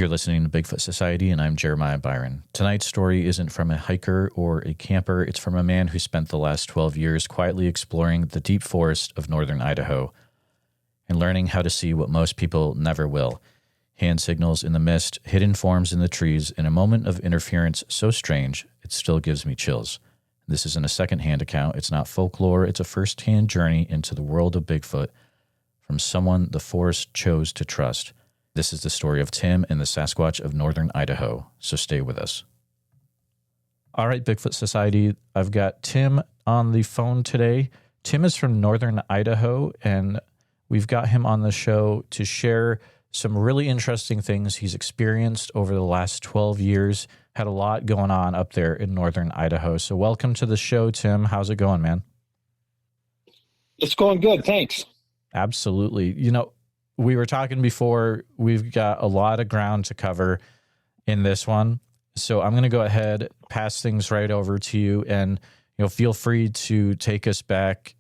You're listening to Bigfoot Society, and I'm Jeremiah Byron. Tonight's story isn't from a hiker or a camper. It's from a man who spent the last 12 years quietly exploring the deep forest of Northern Idaho and learning how to see what most people never will. Hand signals in the mist, hidden forms in the trees, in a moment of interference so strange, it still gives me chills. This isn't a second-hand account. It's not folklore. It's a first-hand journey into the world of Bigfoot from someone the forest chose to trust. This is the story of Tim and the Sasquatch of Northern Idaho, so stay with us. All right, Bigfoot Society, I've got Tim on the phone today. Tim is from Northern Idaho, and we've got him on the show to share some really interesting things he's experienced over the last 12 years. Had a lot going on up there in Northern Idaho. So welcome to the show, Tim. How's it going, man? It's going good, thanks. Absolutely. You know, we were talking before, we've got a lot of ground to cover in this one. So I'm going to go ahead, pass things right over to you, and, you know, feel free to take us back.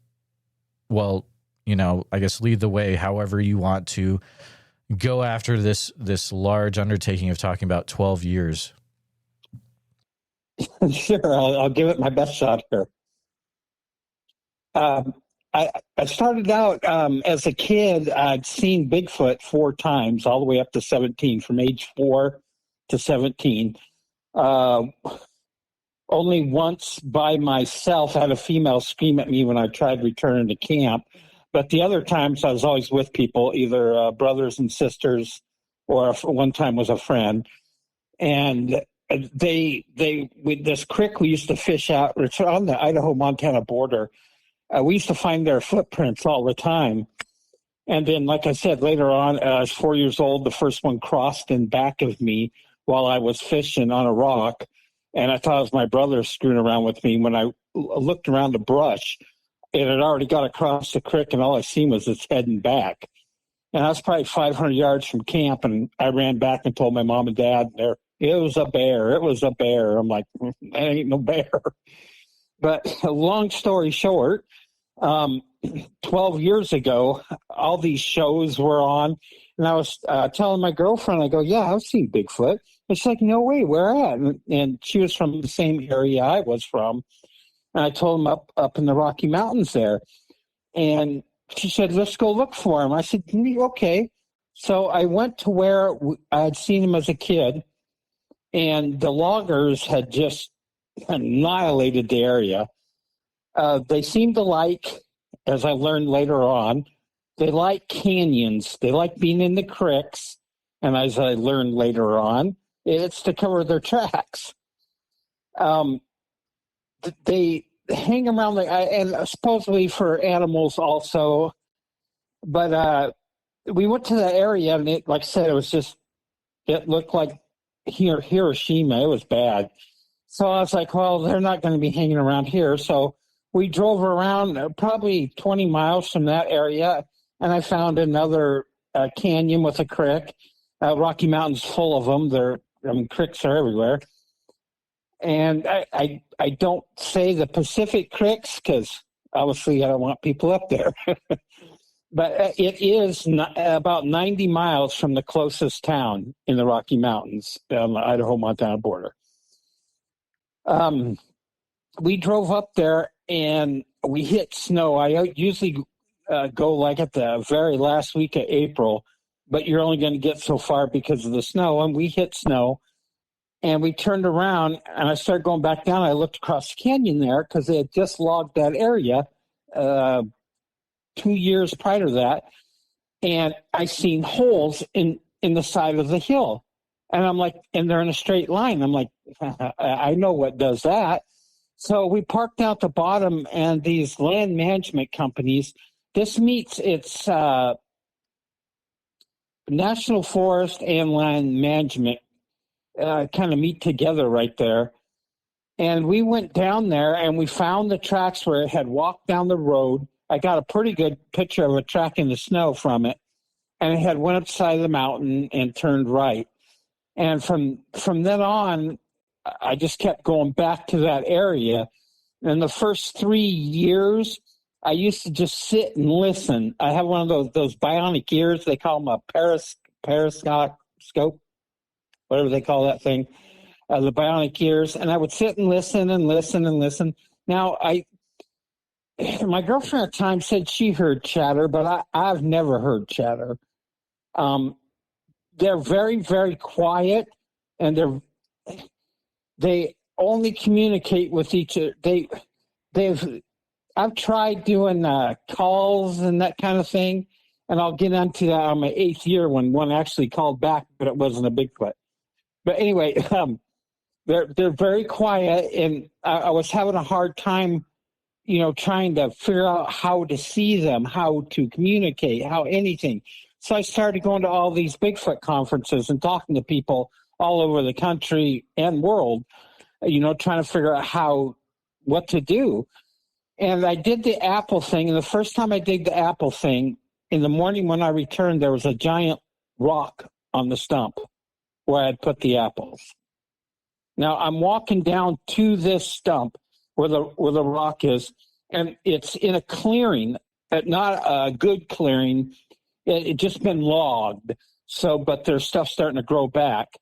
Well, you know, I guess lead the way however you want to go after this large undertaking of talking about 12 years. Sure, I'll give it my best shot here. I started out as a kid. I'd seen Bigfoot 4 times, all the way up to 17, from age 4 to 17. Only once by myself had a female scream at me when I tried returning to camp. But the other times I was always with people, either brothers and sisters, or one time was a friend. And with this creek we used to fish out, it's on the Idaho-Montana border. We used to find their footprints all the time. And then, like I said, later on, I was 4 years old. The first one crossed in back of me while I was fishing on a rock. And I thought it was my brother screwing around with me. When I looked around the brush, it had already got across the creek, and all I seen was its head and back. And I was probably 500 yards from camp, and I ran back and told my mom and dad, it was a bear. It was a bear. I'm like, that ain't no bear. But long story short, 12 years ago, all these shows were on, and I was telling my girlfriend, I go, yeah, I've seen Bigfoot. And she's like, no way, where at? And she was from the same area I was from. And I told him up in the Rocky Mountains there. And she said, let's go look for him. I said, okay. So I went to where I had seen him as a kid, and the loggers had just annihilated the area. They seem to like, as I learned later on, they like canyons. They like being in the creeks. And as I learned later on, it's to cover their tracks. They hang around, and supposedly for animals also. But we went to the area, and it, like I said, it looked like Hiroshima. It was bad. So I was like, well, they're not going to be hanging around here. So we drove around probably 20 miles from that area, and I found another canyon with a creek. Rocky Mountain's full of them. Creeks are everywhere. And I don't say the Pacific creeks because obviously I don't want people up there. But it is about 90 miles from the closest town in the Rocky Mountains on the Idaho-Montana border. We drove up there and we hit snow. I usually go like at the very last week of April, but you're only going to get so far because of the snow. And we hit snow. And we turned around, and I started going back down. I looked across the canyon there because they had just logged that area 2 years prior to that. And I seen holes in the side of the hill. And I'm like, and they're in a straight line. I'm like, I know what does that. So we parked out the bottom, and these land management companies, this meets its National Forest and Land Management kind of meet together right there. And we went down there and we found the tracks where it had walked down the road. I got a pretty good picture of a track in the snow from it. And it had went up the side of the mountain and turned right. And from then on, I just kept going back to that area. And the first 3 years, I used to just sit and listen. I have one of those bionic ears. They call them a periscope. whatever they call that thing, the bionic ears, and I would sit and listen and listen and listen. Now, my girlfriend at the time said she heard chatter, but I've never heard chatter. They're very, very quiet, and they only communicate with each other. I've tried doing calls and that kind of thing, and I'll get into that on my 8th year when one actually called back, but it wasn't a Bigfoot. But anyway, they're very quiet, and I was having a hard time, trying to figure out how to see them, how to communicate, how anything. So I started going to all these Bigfoot conferences and talking to people all over the country and world, trying to figure out what to do. And I did the apple thing. And the first time I did the apple thing, in the morning when I returned, there was a giant rock on the stump where I had put the apples. Now I'm walking down to this stump where the rock is, and it's in a clearing, but not a good clearing. It just been logged. But there's stuff starting to grow back.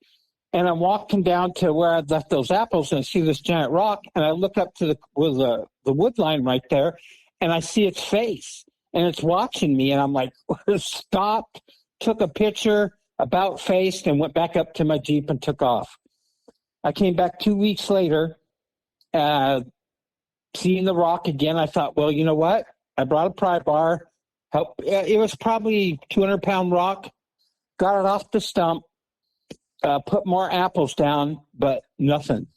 And I'm walking down to where I left those apples, and I see this giant rock, and I look up to the wood line right there, and I see its face, and it's watching me, and I'm like, stopped, took a picture, about faced, and went back up to my Jeep and took off. I came back 2 weeks later, seeing the rock again. I thought, well, you know what? I brought a pry bar. It was probably 200-pound rock. Got it off the stump. Put more apples down, but nothing.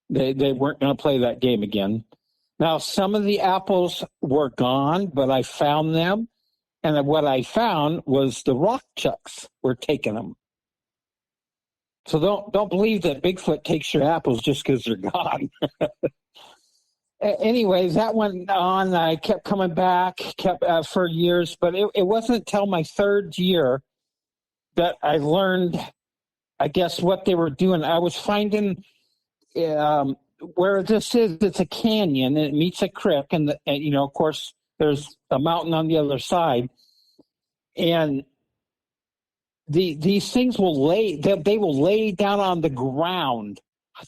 They weren't going to play that game again. Now, some of the apples were gone, but I found them. And what I found was the rock chucks were taking them. So don't believe that Bigfoot takes your apples just because they're gone. Anyways, that went on. I kept coming back, for years, but it wasn't until my 3rd year that I learned, I guess, what they were doing. I was finding where this is. It's a canyon, and it meets a creek, and of course, there's a mountain on the other side, and these things will they will lay down on the ground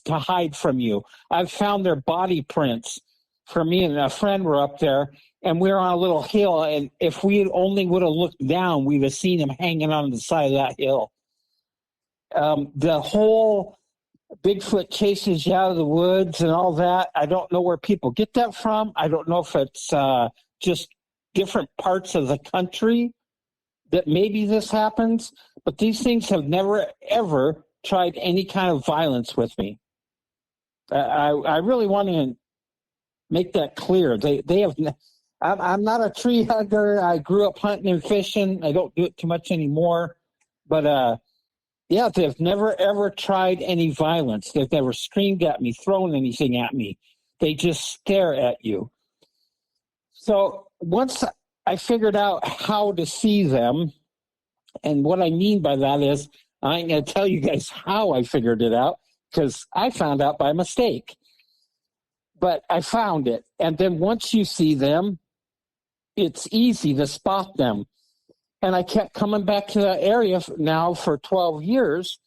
to hide from you. I've found their body prints. For me and a friend were up there, and we were on a little hill, and if we only would have looked down, we'd have seen them hanging on the side of that hill. The whole Bigfoot chases you out of the woods and all that, I don't know where people get that from. I don't know if it's just different parts of the country that maybe this happens, but these things have never, ever tried any kind of violence with me. I really want to make that clear. They have. I'm not a tree hugger. I grew up hunting and fishing. I don't do it too much anymore, but yeah, they've never ever tried any violence. They've never screamed at me, thrown anything at me. They just stare at you. So once I figured out how to see them, and what I mean by that is, I ain't going to tell you guys how I figured it out, because I found out by mistake. But I found it. And then once you see them, it's easy to spot them. And I kept coming back to that area now for 12 years.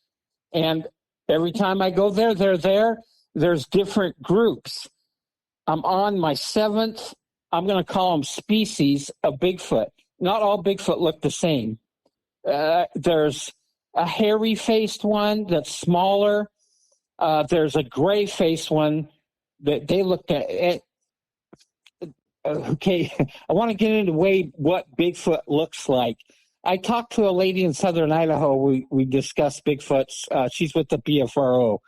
And every time I go there, they're there. There's different groups. I'm on my 7th, I'm going to call them species of Bigfoot. Not all Bigfoot look the same. There's a hairy-faced one that's smaller. There's a gray-faced one that they look at. Okay, I want to get into what Bigfoot looks like. I talked to a lady in Southern Idaho. We discussed Bigfoots. She's with the BFRO.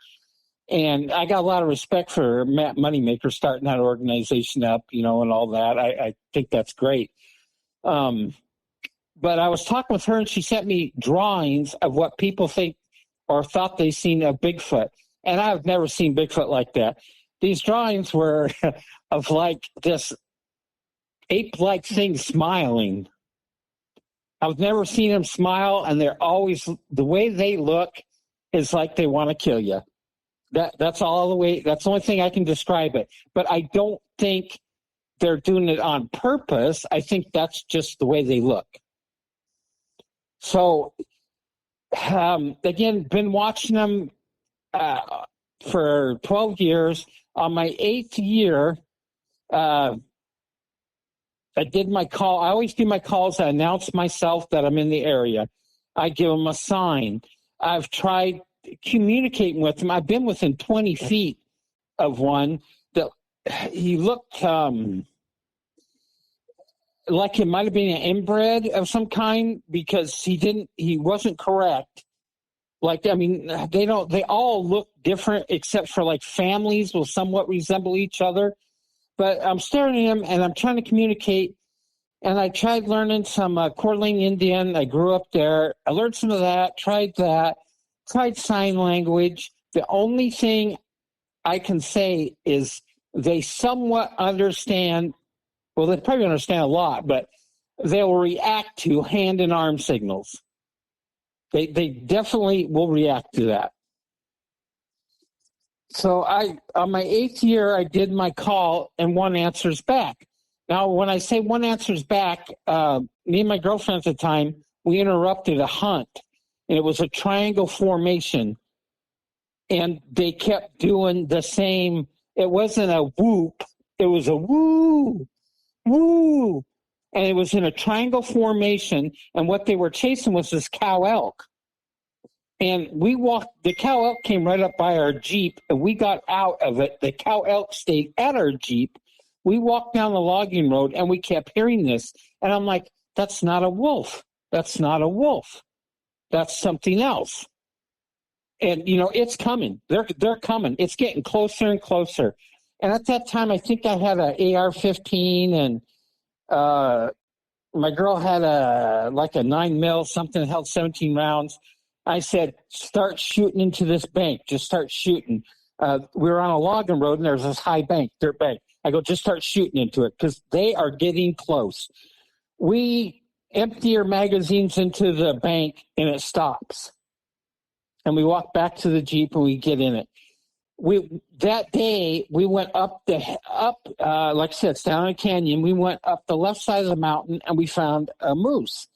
And I got a lot of respect for Matt Moneymaker starting that organization up, and all that. I think that's great. But I was talking with her, and she sent me drawings of what people think or thought they seen of Bigfoot. And I've never seen Bigfoot like that. These drawings were of like this ape-like thing smiling. I've never seen them smile, and they're always, the way they look is like they want to kill you. That's all the way. That's the only thing I can describe it. But I don't think they're doing it on purpose. I think that's just the way they look. So Again, been watching them for 12 years. On my 8th year, I did my call. I always do my calls. I announce myself that I'm in the area. I give them a sign. I've tried communicating with them. I've been within 20 feet of one that he looked like it might have been an inbred of some kind, because he wasn't correct. Like, I mean, they all look different, except for like families will somewhat resemble each other. But I'm staring at him and I'm trying to communicate. And I tried learning some Coeur d'Alene Indian. I grew up there. I learned some of that, tried sign language. The only thing I can say is they somewhat understand. Well, they probably understand a lot, but they'll react to hand and arm signals. They definitely will react to that. So on my 8th year, I did my call and one answers back. Now, when I say one answers back, me and my girlfriend at the time, we interrupted a hunt, and it was a triangle formation, and they kept doing the same. It wasn't a whoop. It was a woo, woo, and it was in a triangle formation, and what they were chasing was this cow elk. And the cow elk came right up by our Jeep, and we got out of it. The cow elk stayed at our Jeep. We walked down the logging road, and we kept hearing this. And I'm like, that's not a wolf. That's not a wolf. That's something else. And, it's coming. They're coming. It's getting closer and closer. And at that time, I think I had an AR-15, and my girl had a 9mm, something that held 17 rounds. I said, start shooting into this bank. Just start shooting. We were on a logging road, and there's this high bank, dirt bank. I go, just start shooting into it, because they are getting close. We empty our magazines into the bank, and it stops. And we walk back to the Jeep, and we get in it. That day, we went up, like I said, it's down a canyon. We went up the left side of the mountain, and we found a moose.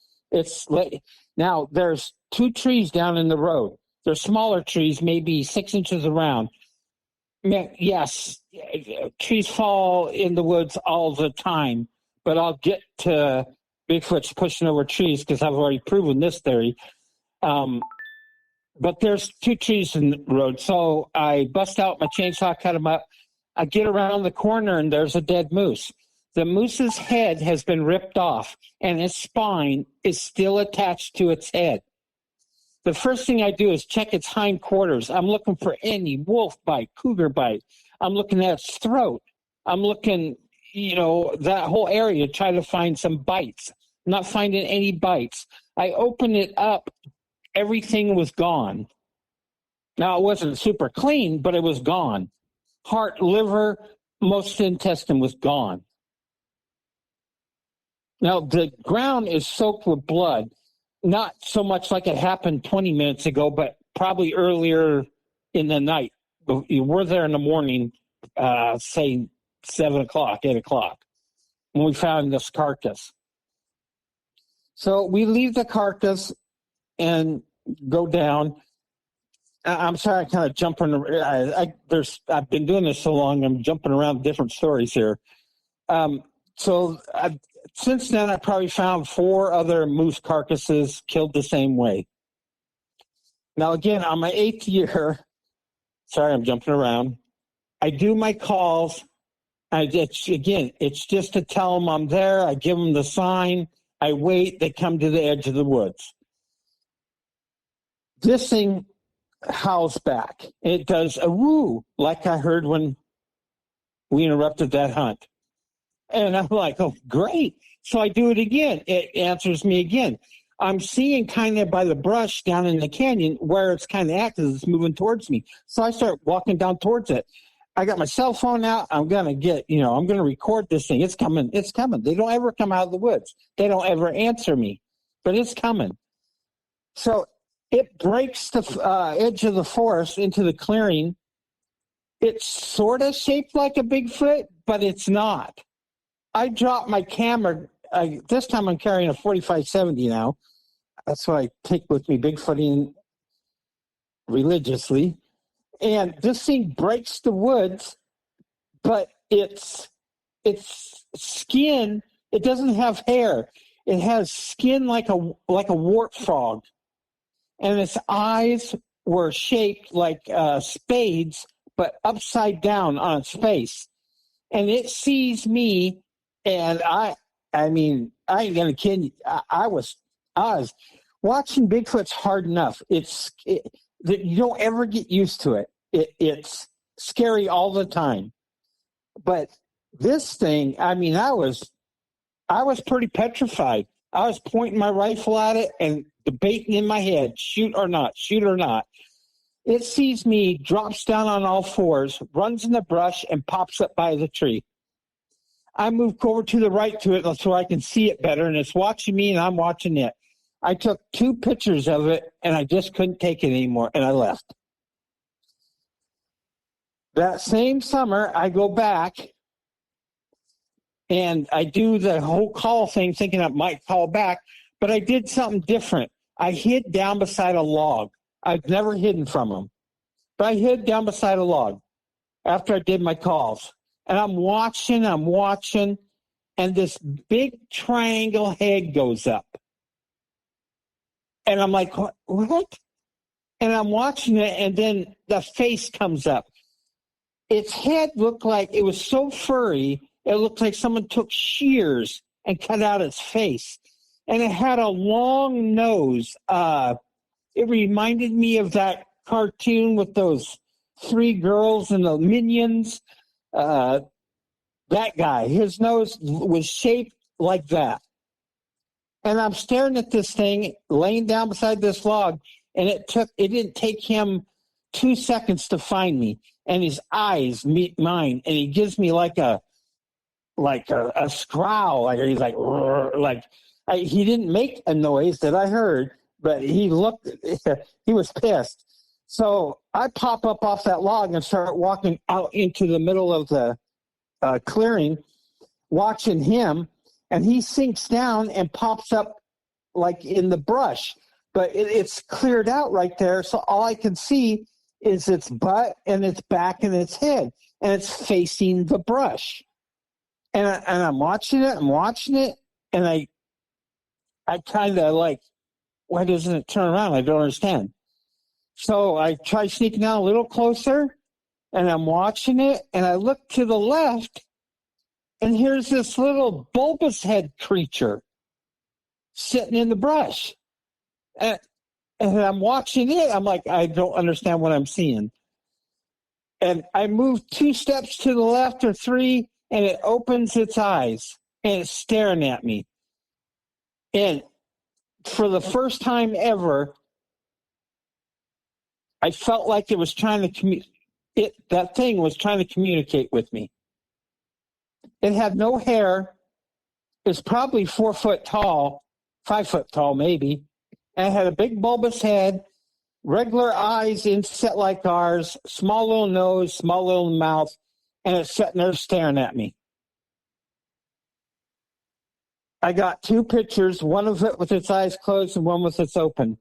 Now, there's 2 trees down in the road. They're smaller trees, maybe 6 inches around. Yes, trees fall in the woods all the time, but I'll get to Bigfoot's pushing over trees because I've already proven this theory. But there's 2 trees in the road, so I bust out my chainsaw, cut them up. I get around the corner, and there's a dead moose. The moose's head has been ripped off, and its spine is still attached to its head. The first thing I do is check its hindquarters. I'm looking for any wolf bite, cougar bite. I'm looking at its throat. I'm looking, that whole area, try to find some bites. I'm not finding any bites. I open it up. Everything was gone. Now, it wasn't super clean, but it was gone. Heart, liver, most intestine was gone. Now, the ground is soaked with blood. Not so much like it happened 20 minutes ago, but probably earlier in the night. We're there in the morning, say 7 o'clock, 8 o'clock, when we found this carcass. So we leave the carcass and go down. I'm sorry, I kind of jumping. I've been doing this so long, I'm jumping around different stories here. Since then, I probably found 4 other moose carcasses killed the same way. Now, again, on my 8th year, sorry, I'm jumping around. I do my calls. It's just to tell them I'm there. I give them the sign. I wait. They come to the edge of the woods. This thing howls back. It does a woo, like I heard when we interrupted that hunt. And I'm like, oh, great. So I do it again. It answers me again. I'm seeing kind of by the brush down in the canyon where it's kind of active. It's moving towards me. So I start walking down towards it. I got my cell phone out. I'm going to record this thing. It's coming. It's coming. They don't ever come out of the woods. They don't ever answer me, but it's coming. So it breaks the edge of the forest into the clearing. It's sort of shaped like a Bigfoot, but it's not. I dropped my camera. This time I'm carrying a 45-70 now. That's what I take with me Bigfooting religiously. And this thing breaks the woods, but its skin, it doesn't have hair. It has skin like a wart frog, and its eyes were shaped like spades, but upside down on its face. And it sees me, and I mean, I ain't gonna kid you. I was watching Bigfoot's hard enough. You don't ever get used to it. It's scary all the time. But this thing, I mean, I was pretty petrified. I was pointing my rifle at it and debating in my head, shoot or not, shoot or not. It sees me, drops down on all fours, runs in the brush, and pops up by the tree. I move over to the right to it so I can see it better, and it's watching me, and I'm watching it. I took 2 pictures of it, and I just couldn't take it anymore, and I left. That same summer, I go back, and I do the whole call thing, thinking I might call back, but I did something different. I hid down beside a log. I've never hidden from them, but I hid down beside a log after I did my calls. And I'm watching, and this big triangle head goes up. And I'm like, what? And I'm watching it, and then the face comes up. Its head looked like, it was so furry, it looked like someone took shears and cut out its face. And it had a long nose. It reminded me of that cartoon with those 3 girls and the minions. That guy, his nose was shaped like that. And I'm staring at this thing laying down beside this log, and it didn't take him 2 seconds to find me. And his eyes meet mine, and he gives me like a scowl. He's like he didn't make a noise that I heard, but he was pissed. So I pop up off that log and start walking out into the middle of the clearing, watching him, and he sinks down and pops up like in the brush, but it's cleared out right there. So all I can see is its butt and its back and its head, and it's facing the brush. And I'm watching it, and I kind of like, why doesn't it turn around? I don't understand. So I try sneaking out a little closer, and I'm watching it, and I look to the left, and here's this little bulbous head creature sitting in the brush. And I'm watching it. I'm like, I don't understand what I'm seeing. And I move 2 steps to the left or 3, and it opens its eyes, and it's staring at me. And for the first time ever, I felt like it was trying to that thing was trying to communicate with me. It had no hair. It's probably 4 foot tall, 5 foot tall maybe, and it had a big bulbous head, regular eyes inset like ours, small little nose, small little mouth, and it's sitting there staring at me. I got 2 pictures, one of it with its eyes closed and one with its open.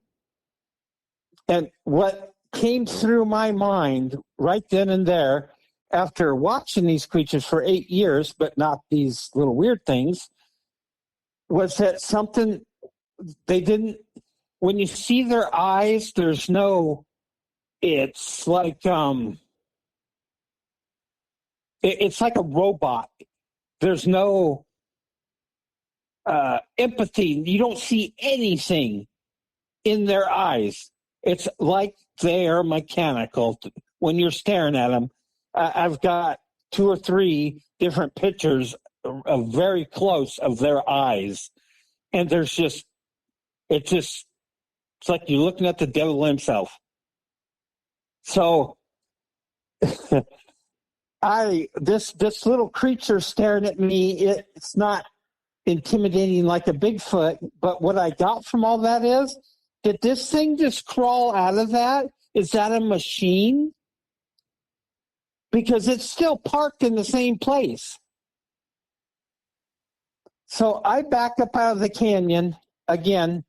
And what came through my mind right then and there, after watching these creatures for 8 years, but not these little weird things, was that something they didn't, when you see their eyes, there's no, it's like, it's like a robot. There's no empathy. You don't see anything in their eyes. It's like they are mechanical when you're staring at them. I've got 2 or 3 different pictures of very close of their eyes, and there's just, it's like you're looking at the devil himself. So this little creature staring at me, it's not intimidating like a Bigfoot, but what I got from all that is, did this thing just crawl out of that? Is that a machine? Because it's still parked in the same place. So I back up out of the canyon again,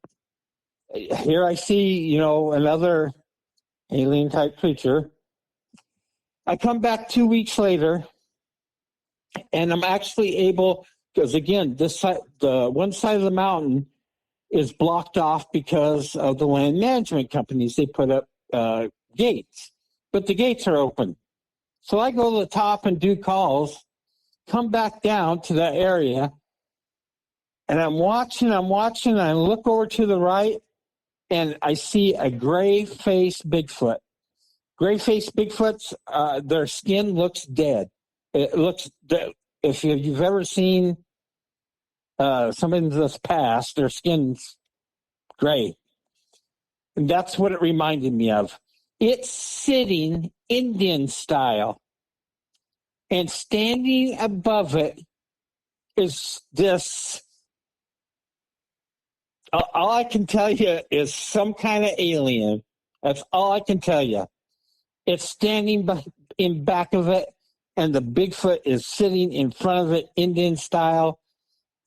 here I see, another alien type creature. I come back 2 weeks later, and I'm actually able, because again, the one side of the mountain is blocked off because of the land management companies. They put up gates, but the gates are open. So I go to the top and do calls, come back down to that area, and I'm watching, and I look over to the right, and I see a gray-faced Bigfoot. Gray-faced Bigfoots, their skin looks dead. It looks dead. If you've ever seen somebody that's passed, their skin's gray. And that's what it reminded me of. It's sitting Indian style, and standing above it is this. All I can tell you is some kind of alien. That's all I can tell you. It's standing in back of it, and the Bigfoot is sitting in front of it, Indian style.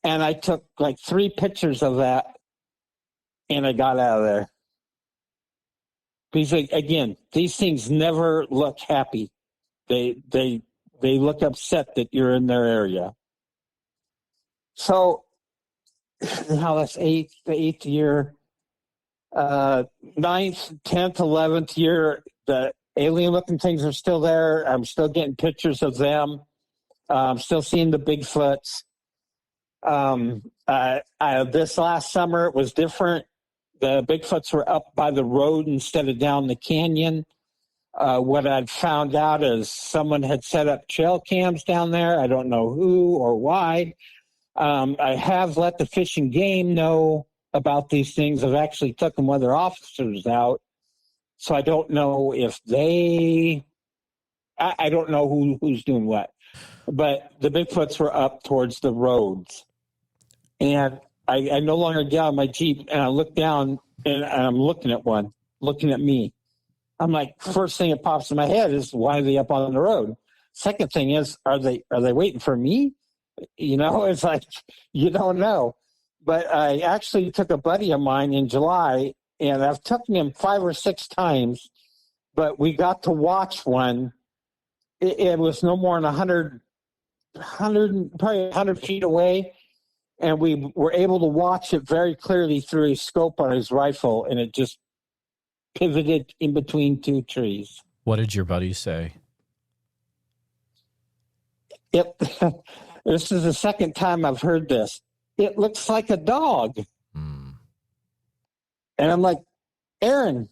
And I took like 3 pictures of that, and I got out of there. Because again, these things never look happy. They look upset that you're in their area. So now that's the eighth year, 9th, 10th, 11th year. The alien-looking things are still there. I'm still getting pictures of them. I'm still seeing the Bigfoots. This last summer it was different. The Bigfoots were up by the road instead of down the canyon. What I'd found out is someone had set up trail cams down there. I don't know who or why. I have let the Fish and Game know about these things. I've actually taken one of their officers out. So I don't know if I don't know who's doing what. But the Bigfoots were up towards the roads. And I no longer get out of my Jeep, and I look down, and I'm looking at one, looking at me. I'm like, first thing that pops in my head is, why are they up on the road? Second thing is, are they waiting for me? It's like, you don't know. But I actually took a buddy of mine in July, and I've taken him 5 or 6 times, but we got to watch one. It was no more than 100, probably 100 feet away, and we were able to watch it very clearly through his scope on his rifle, and it just pivoted in between 2 trees. What did your buddy say? This is the second time I've heard this. It looks like a dog. And I'm like, Aaron,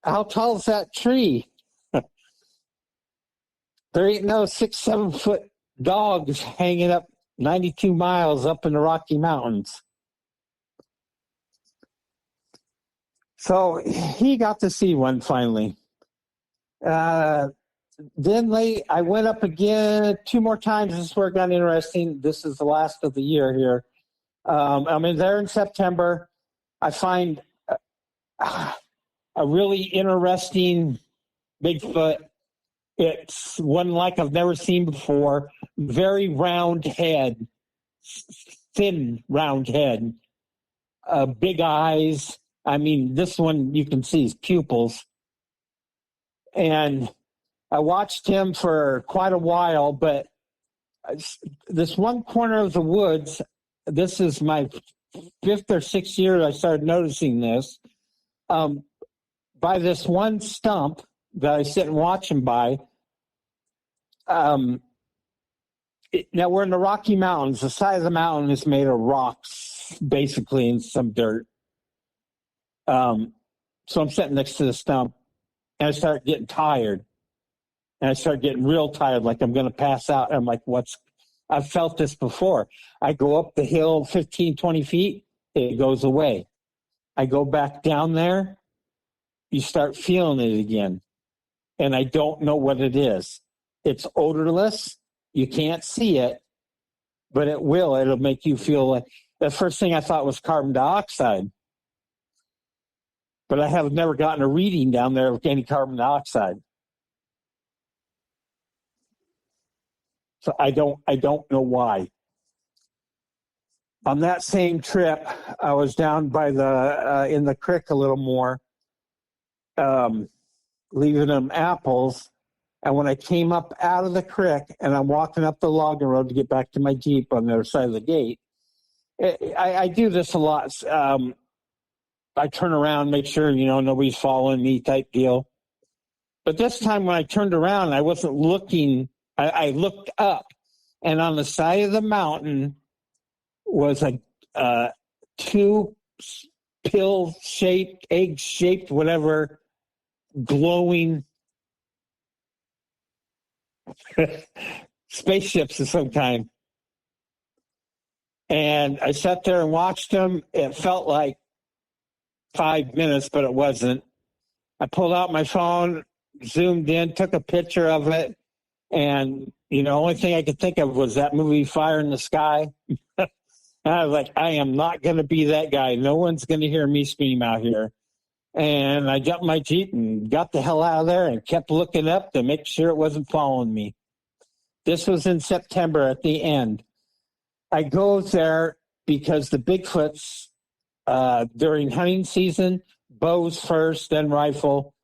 how tall is that tree? There ain't no 6-7 foot dogs hanging up 92 miles up in the Rocky Mountains. So he got to see one finally. Then I went up again 2 more times. This is where it got interesting. This is the last of the year here. I'm in there in September. I find a really interesting Bigfoot. It's one like I've never seen before. Very round head, thin round head, big eyes. I mean, this one you can see his pupils. And I watched him for quite a while, but this one corner of the woods, this is my 5th or 6th year I started noticing this. By this one stump that I sit and watch him by, now we're in the Rocky Mountains. The side of the mountain is made of rocks, basically, and some dirt. So I'm sitting next to the stump, and I start getting tired. And I start getting real tired, like I'm going to pass out. And I'm like, I've felt this before. I go up the hill 15, 20 feet, it goes away. I go back down there, you start feeling it again. And I don't know what it is. It's odorless. You can't see it, but it will. It'll make you feel like, the first thing I thought was carbon dioxide. But I have never gotten a reading down there of any carbon dioxide. So I don't know why. On that same trip, I was down by the in the creek a little more, leaving them apples. And when I came up out of the creek and I'm walking up the logging road to get back to my Jeep on the other side of the gate, I do this a lot. I turn around, make sure, nobody's following me type deal. But this time when I turned around, I wasn't looking. I looked up, and on the side of the mountain was a two pill-shaped, egg-shaped, whatever, glowing spaceships of some kind. And I sat there and watched them. It felt like 5 minutes, but it wasn't. I pulled out my phone, zoomed in, took a picture of it, and the only thing I could think of was that movie Fire in the Sky. And I was like, I am not going to be that guy. No one's going to hear me scream out here. And I jumped my Jeep and got the hell out of there and kept looking up to make sure it wasn't following me. This was in September at the end. I go there because the Bigfoots, during hunting season, bows first, then rifle,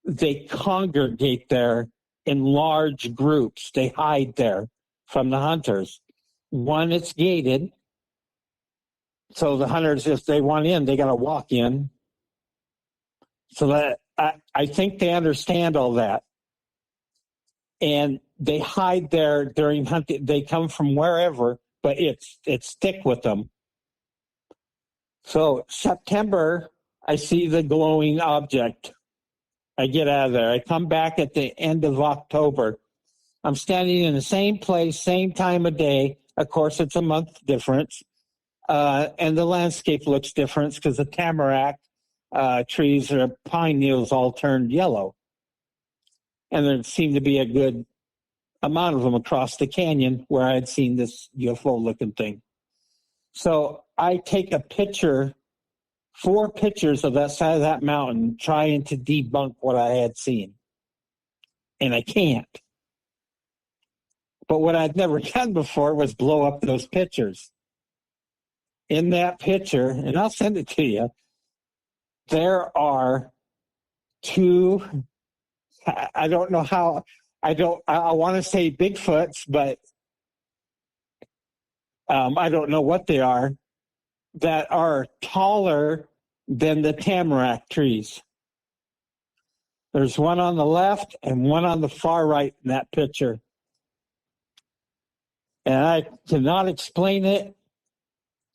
they congregate there in large groups. They hide there from the hunters. One, it's gated. So the hunters, if they want in, they got to walk in. So that I think they understand all that. And they hide there during hunting. They come from wherever, but it's thick with them. So September, I see the glowing object. I get out of there. I come back at the end of October. I'm standing in the same place, same time of day. Of course, it's a month difference. And the landscape looks different because the tamarack trees or pine needles all turned yellow. And there seemed to be a good amount of them across the canyon where I had seen this UFO-looking thing. So I take a picture, 4 pictures of that side of that mountain, trying to debunk what I had seen. And I can't. But what I'd never done before was blow up those pictures. In that picture, and I'll send it to you, there are 2, I don't know how, I want to say Bigfoots, but I don't know what they are, that are taller than the tamarack trees. There's one on the left and one on the far right in that picture. And I cannot explain it.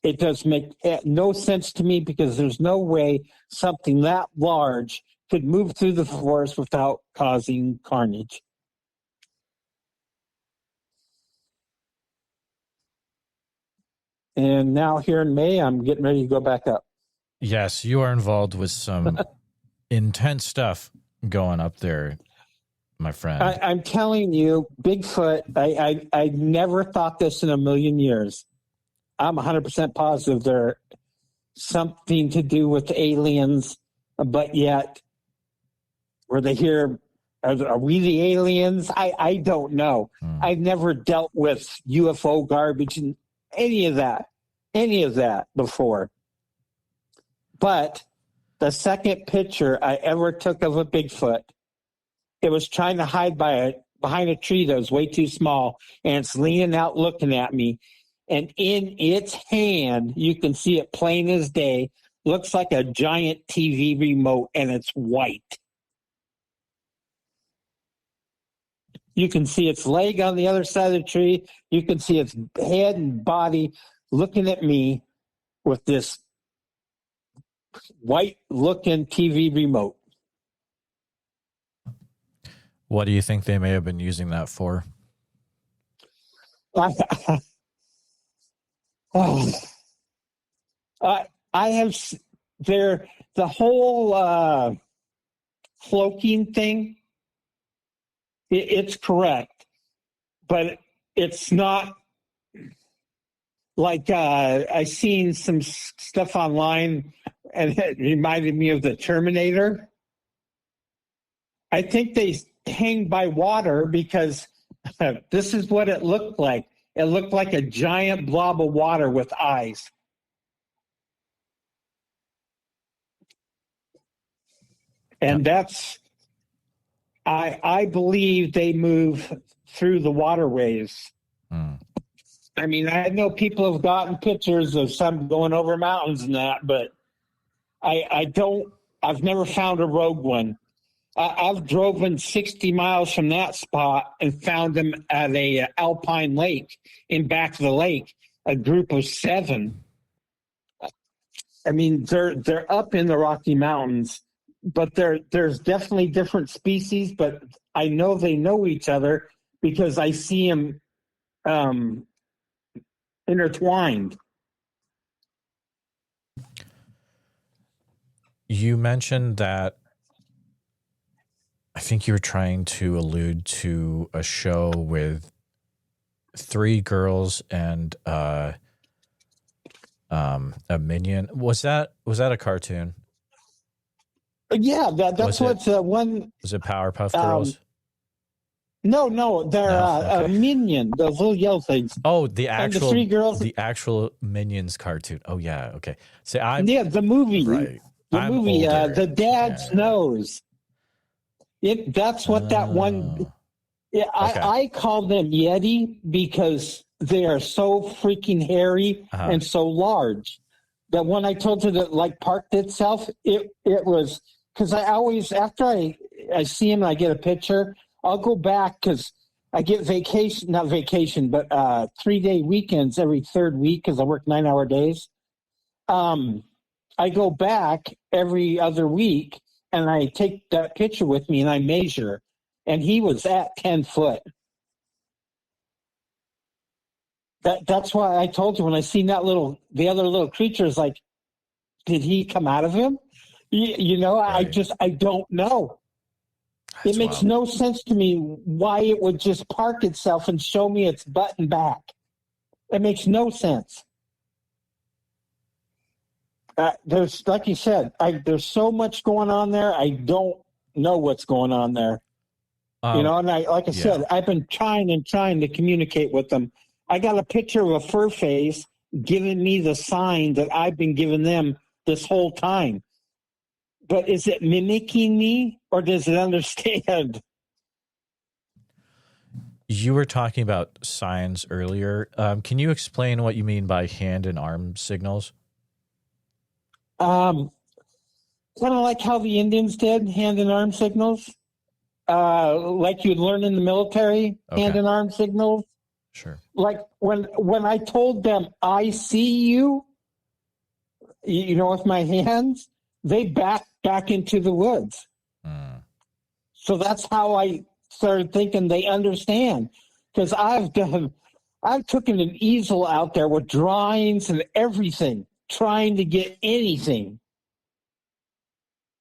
It does make no sense to me because there's no way something that large could move through the forest without causing carnage. And now here in May, I'm getting ready to go back up. Yes, you are involved with some intense stuff going up there, my friend. I'm telling you, Bigfoot, I never thought this in a million years. I'm 100% positive they're something to do with aliens, but yet, were they here? Are we the aliens? I don't know. I've never dealt with UFO garbage and any of that before. But the second picture I ever took of a Bigfoot, it was trying to hide behind a tree that was way too small, and it's leaning out looking at me. And in its hand, you can see it plain as day, looks like a giant TV remote, and it's white. You can see its leg on the other side of the tree. You can see its head and body looking at me with this white-looking TV remote. What do you think they may have been using that for? I have the whole cloaking thing. It's correct, but it's not like I seen some stuff online, and it reminded me of the Terminator. I think they hang by water because this is what it looked like. It looked like a giant blob of water with eyes. And I believe they move through the waterways. I mean, I know people have gotten pictures of some going over mountains and that, but I've never found a rogue one. I've driven 60 miles from that spot and found them at a alpine lake in back of the lake, a group of 7. I mean, they're up in the Rocky Mountains, but there's definitely different species, but I know they know each other because I see them intertwined. You mentioned that I think you were trying to allude to a show with 3 girls and a minion. Was that a cartoon? Yeah, that's what's one. Was it Powerpuff Girls? No, they're a minion, those little yellow things. Oh, the actual the 3 girls, the actual Minions cartoon. Oh yeah, okay. So the movie, right. The movie, the Dad's Nose. That's what that one. Yeah, okay. I call them Yeti because they are so freaking hairy and so large. That when I told you that like parked itself, it was because I always after I see him and I get a picture, I'll go back because I get not vacation, but 3-day weekends every 3rd week because I work 9-hour days. I go back every other week and I take that picture with me and I measure. And he was at 10 foot. That's why I told you when I seen the other little creatures, like, did he come out of him? Right. I don't know. It makes no sense to me why it would just park itself and show me its butt and back. It makes no sense. There's, like you said, there's so much going on there. I don't know what's going on there. And like I said, I've been trying to communicate with them. I got a picture of a fur face giving me the sign that I've been giving them this whole time. But is it mimicking me or does it understand? You were talking about signs earlier. Can you explain what you mean by hand and arm signals? Kind of like how the Indians did, hand and arm signals. Like you'd learn in the military, hand and arm signals. Sure. Like when I told them, I see you, with my hands, they back into the woods. So that's how I started thinking they understand. Because I've taken an easel out there with drawings and everything, trying to get anything.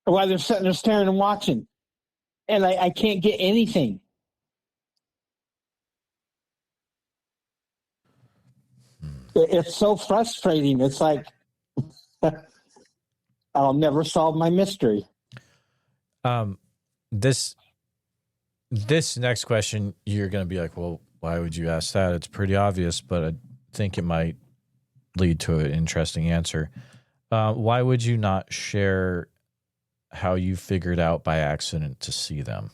While they're sitting there staring and watching. And I can't get anything. It's so frustrating. It's like I'll never solve my mystery. This next question, you're going to be like, well, why would you ask that? It's pretty obvious, but I think it might lead to an interesting answer. Why would you not share how you figured out by accident to see them?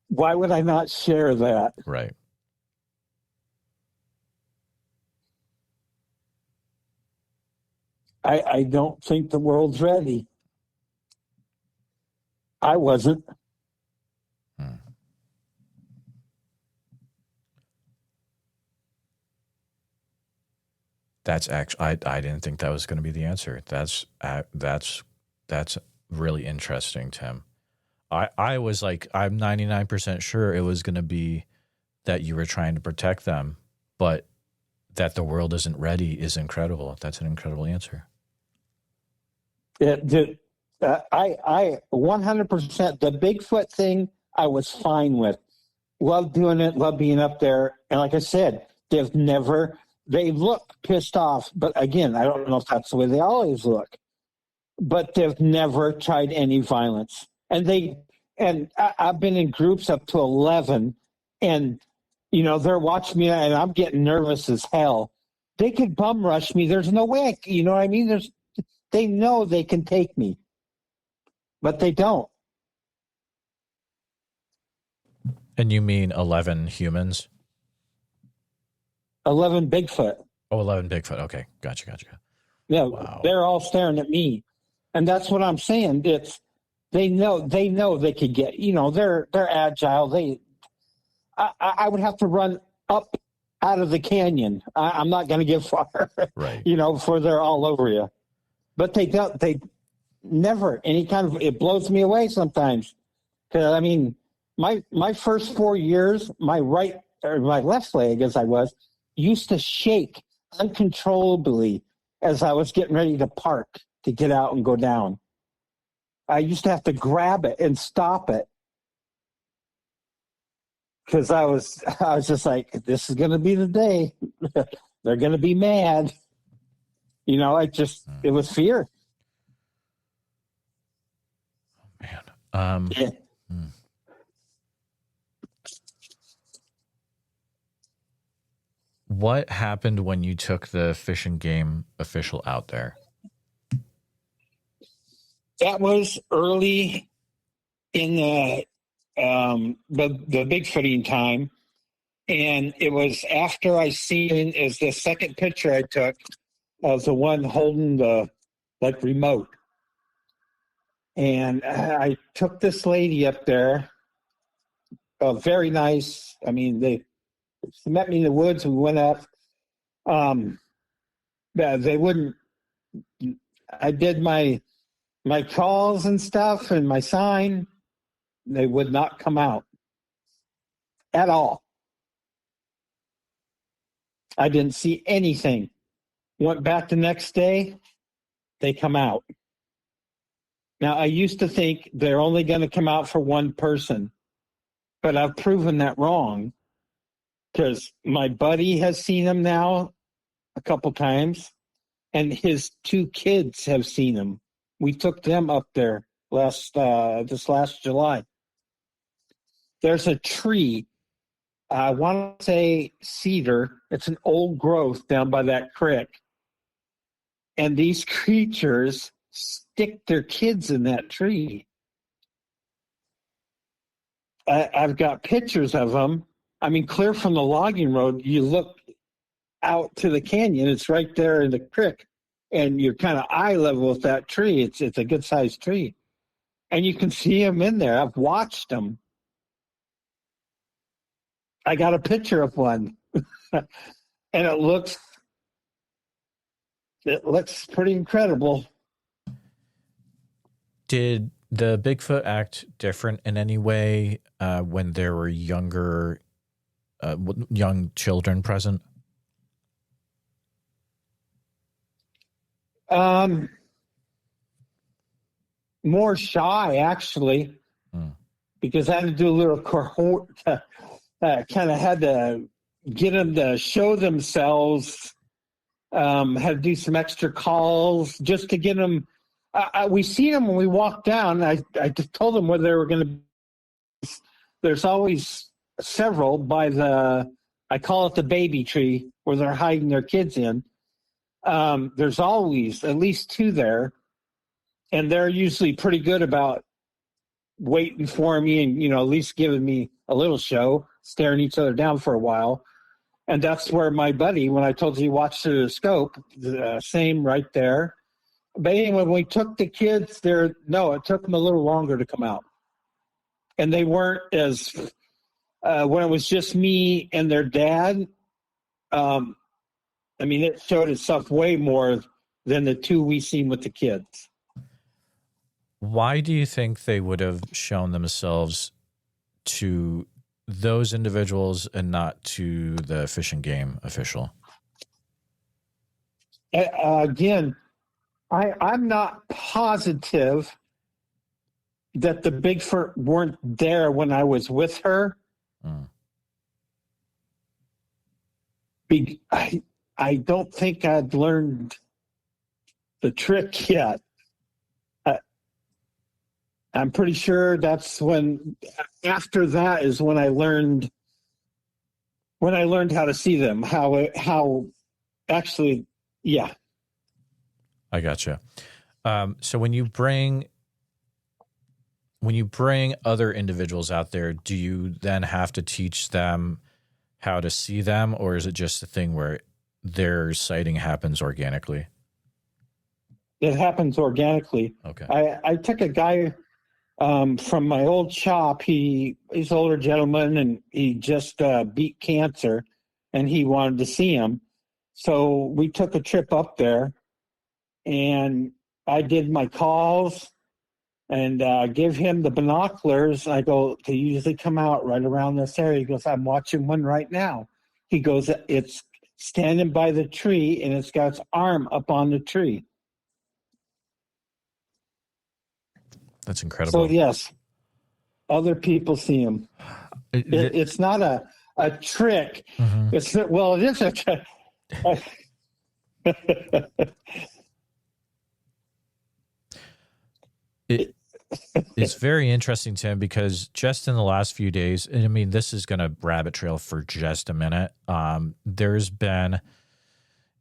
Why would I not share that? Right. I don't think the world's ready. I wasn't. That's actually, I didn't think that was going to be the answer. That's really interesting, Tim. I was like, I'm 99% sure it was going to be that you were trying to protect them, but that the world isn't ready is incredible. That's an incredible answer. I 100%, the Bigfoot thing I was fine with. Love doing it, love being up there. And like I said, they look pissed off, but again, I don't know if that's the way they always look. But they've never tried any violence. And I've been in groups up to 11, And, they're watching me and I'm getting nervous as hell. They could bum rush me. There's no way, you know what I mean? They know they can take me, but they don't. And you mean 11 humans? 11 Bigfoot. Oh, 11 Bigfoot. Okay. Gotcha. Yeah, Wow. they're all staring at me. And that's what I'm saying. They know they could get, they're agile. I would have to run up out of the canyon. I'm not going to get far, Right. before they're all over you. But they never any kind of, it blows me away sometimes. Because, I mean, my first 4 years, my left leg, as I was, used to shake uncontrollably as I was getting ready to park to get out and go down. I used to have to grab it and stop it because I was just like, this is going to be the day. They're going to be mad. It was fear. Man. Yeah. What happened when you took the Fish and Game official out there? That was early in the Bigfooting time, and it was after I seen is the second picture I took of the one holding the remote, and I took this lady up there. Very nice. I mean, they met me in the woods and we went up. They wouldn't. I did my calls and stuff and my sign. They would not come out at all. I didn't see anything. Went back the next day. They come out. Now, I used to think they're only going to come out for one person, but I've proven that wrong because my buddy has seen them now a couple times, and his 2 kids have seen them. We took them up there this last July. There's a tree, I want to say cedar. It's an old growth down by that creek. And these creatures stick their kids in that tree. I've got pictures of them. I mean, clear from the logging road, you look out to the canyon. It's right there in the creek. And you're kind of eye level with that tree. It's a good-sized tree. And you can see them in there. I've watched them. I got a picture of one. And it looks pretty incredible. Did the Bigfoot act different in any way when there were young children present? More shy, actually, because I had to do a little cohort. Kind of had to get them to show themselves. Had to do some extra calls just to get them. We see them when we walk down. I just told them where they were going to be. There's always several by I call it the baby tree, where they're hiding their kids in. There's always at least 2 there, and they're usually pretty good about waiting for me and, at least giving me a little show, staring each other down for a while. And that's where my buddy, when I told you he watched through the scope, the same right there. But anyway, when we took the kids there, it took them a little longer to come out. And they weren't as, when it was just me and their dad, it showed itself way more than the 2 we seen with the kids. Why do you think they would have shown themselves to those individuals and not to the Fish and Game official? Again, I'm not positive that the Bigfoot weren't there when I was with her. I don't think I'd learned the trick yet. I'm pretty sure that's when, after that is when I learned when I learned how to see them, how actually, yeah. I gotcha. So when you bring other individuals out there, do you then have to teach them how to see them, or is it just a thing where their sighting happens organically? It happens organically. Okay. I took a guy from my old shop. He's an older gentleman, and he just beat cancer, and he wanted to see him. So we took a trip up there, and I did my calls and give him the binoculars. I go, they usually come out right around this area. He goes, I'm watching one right now. He goes, it's standing by the tree, and it's got its arm up on the tree. That's incredible. So, yes, other people see him. It's not a trick. Mm-hmm. It's well, it is a trick. It's very interesting, Tim, because just in the last few days, and I mean, this is going to rabbit trail for just a minute. There's been,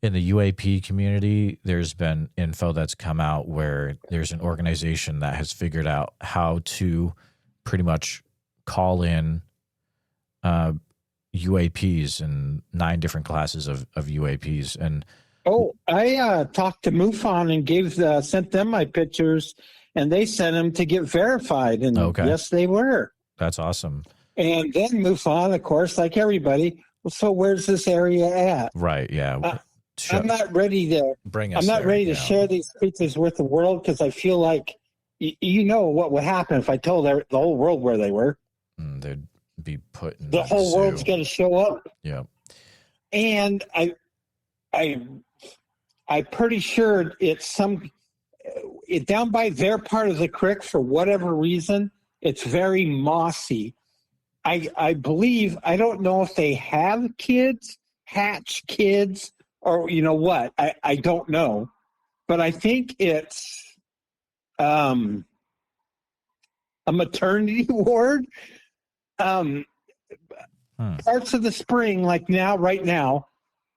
in the UAP community, there's been info that's come out where there's an organization that has figured out how to pretty much call in UAPs and 9 different classes of UAPs. And I talked to MUFON and sent them my pictures, and they sent them to get verified. And yes, they were. That's awesome. And then MUFON, of course, like everybody. So where's this area at? Right. Yeah. I'm not ready to bring us. I'm not ready to share these pictures with the world, because I feel like you know what would happen if I told the whole world where they were. They'd be put in the whole world's going to show up. Yeah. And I'm pretty sure it's down by their part of the creek, for whatever reason, it's very mossy. I believe, I don't know if they have kids, hatch kids, or you know what, I don't know, but I think it's a maternity ward. Parts of the spring, like right now,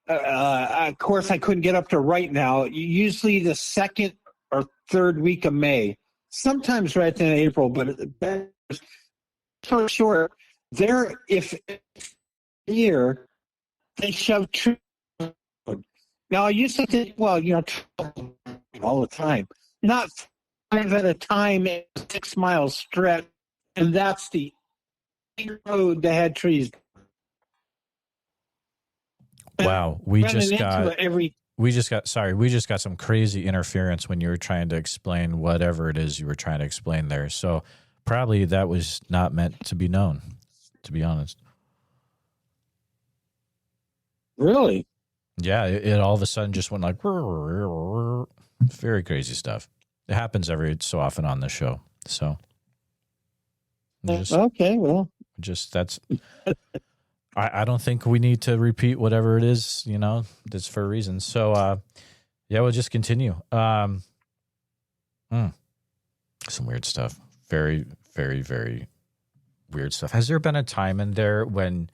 of course I couldn't get up to right now, usually the second or third week of May, sometimes right in April, but for sure, if here they shove trees. Now I used to think, well, all the time, not 5 at a time, 6 miles stretch, and that's the road that had trees. Wow, we just got some crazy interference when you were trying to explain whatever it is you were trying to explain there. So probably that was not meant to be known, to be honest. Really? Yeah, it all of a sudden just went like, very crazy stuff. It happens every so often on this show. So okay, well, that's. I don't think we need to repeat whatever it is, that's for a reason. So, yeah, we'll just continue. Some weird stuff. Very, very, very weird stuff. Has there been a time in there when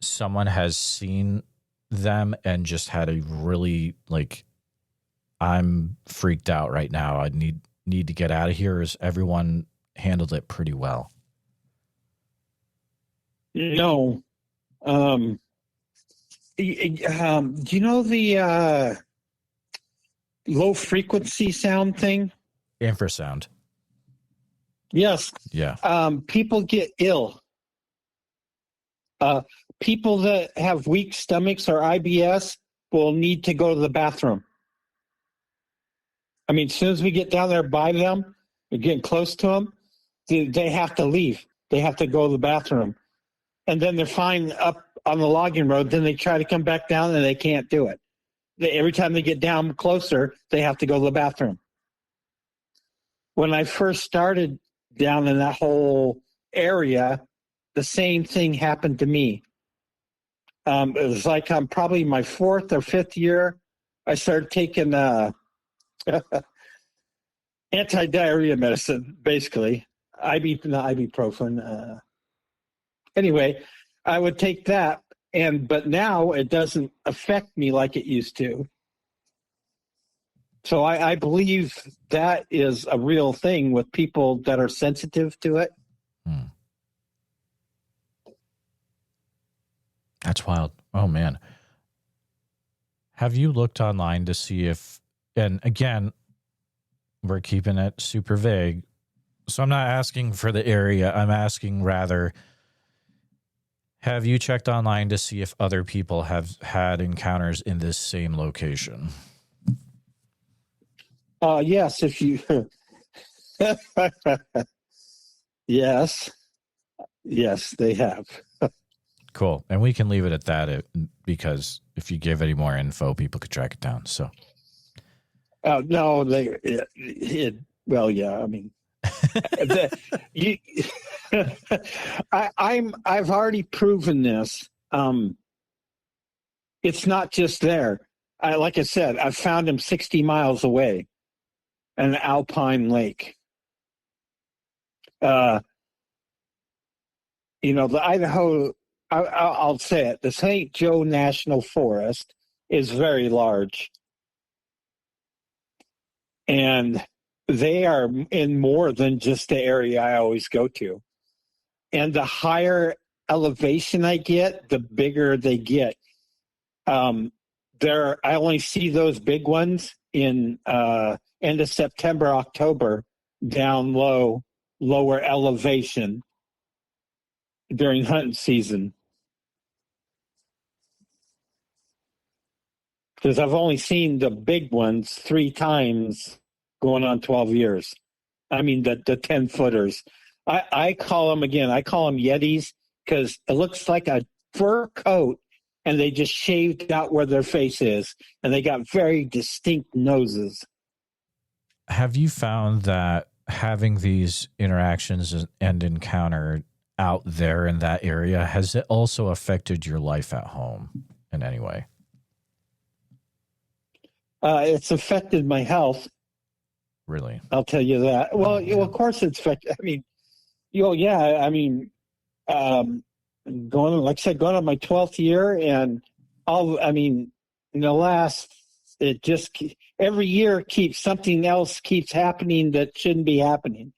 someone has seen them and just had a really, like, I'm freaked out right now, I need to get out of here? Or has everyone handled it pretty well? No. Do you know the low frequency sound thing? Infrasound. Yes. Yeah. People get ill. People that have weak stomachs or IBS will need to go to the bathroom. I mean, as soon as we get down there by them, we're getting close to them, they have to leave. They have to go to the bathroom. And then they're fine up on the logging road. Then they try to come back down and they can't do it. Every time they get down closer, they have to go to the bathroom. When I first started down in that whole area, the same thing happened to me. It was like I'm probably my 4th or 5th year. I started taking anti-diarrhea medicine, basically. Ibuprofen. Anyway, I would take that, but now it doesn't affect me like it used to. So I believe that is a real thing with people that are sensitive to it. That's wild. Oh, man. Have you looked online to see if, and again, we're keeping it super vague, so I'm not asking for the area. I'm asking rather, have you checked online to see if other people have had encounters in this same location? Yes, if you... Yes, they have. Cool. And we can leave it at that because if you give any more info, people could track it down. So, no, well, yeah. I mean, I've already proven this. It's not just there. Like I said, I found him 60 miles away, in an alpine lake. The Idaho. I'll say it. The St. Joe National Forest is very large. And they are in more than just the area I always go to. And the higher elevation I get, the bigger they get. I only see those big ones in end of September, October, down low, lower elevation during hunting season. Because I've only seen the big ones 3 times going on 12 years. I mean, the 10-footers. I call them Yetis because it looks like a fur coat and they just shaved out where their face is. And they got very distinct noses. Have you found that having these interactions and encounter out there in that area, has it also affected your life at home in any way? It's affected my health. Really? I'll tell you that. Well, of course it's affected. I mean, going on my 12th year, and every year something else keeps happening that shouldn't be happening.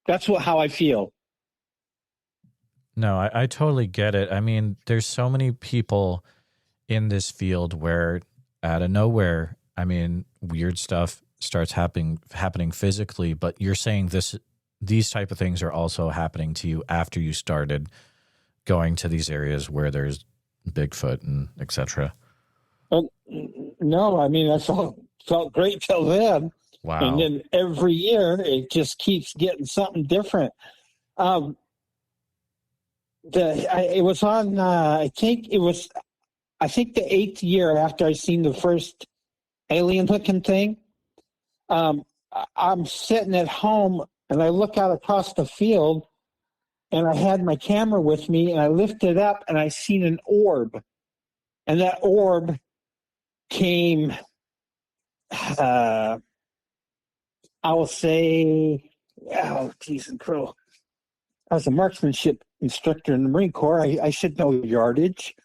That's how I feel. No, I totally get it. I mean, there's so many people in this field where out of nowhere, I mean, weird stuff starts happening physically, but you're saying these type of things are also happening to you after you started going to these areas where there's Bigfoot and etc. No, I mean, that felt great till then. Wow. And then every year it just keeps getting something different. It was on, I think the 8th year after I seen the first alien-looking thing. I'm sitting at home and I look out across the field and I had my camera with me and I lifted up and I seen an orb. And that orb came, I will say, geez and crow. I was a marksmanship instructor in the Marine Corps. I should know yardage.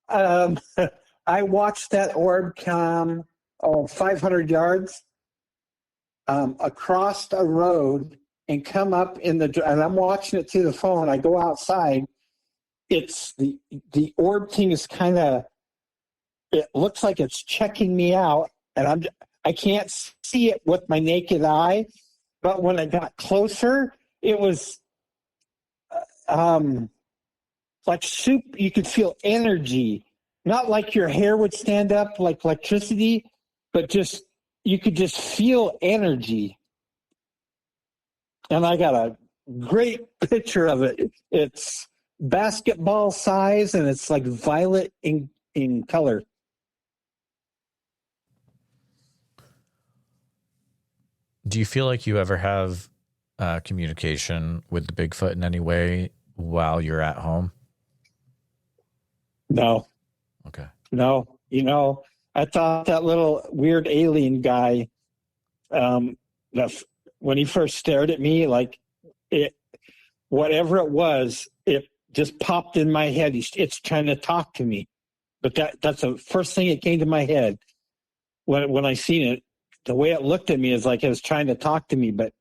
I watched that orb come 500 yards across a road and come up and I'm watching it through the phone. I go outside. It's the orb thing is it looks like it's checking me out, and I can't see it with my naked eye. But when I got closer, it was like soup. You could feel energy, not like your hair would stand up like electricity, but you could just feel energy. And I got a great picture of it. It's basketball size, and it's like violet in color. Do you feel like you ever have communication with the Bigfoot in any way while you're at home? No. Okay. No. I thought that little weird alien guy, when he first stared at me, whatever it was, it just popped in my head. It's trying to talk to me. But that's the first thing that came to my head when I seen it. The way it looked at me is like it was trying to talk to me, but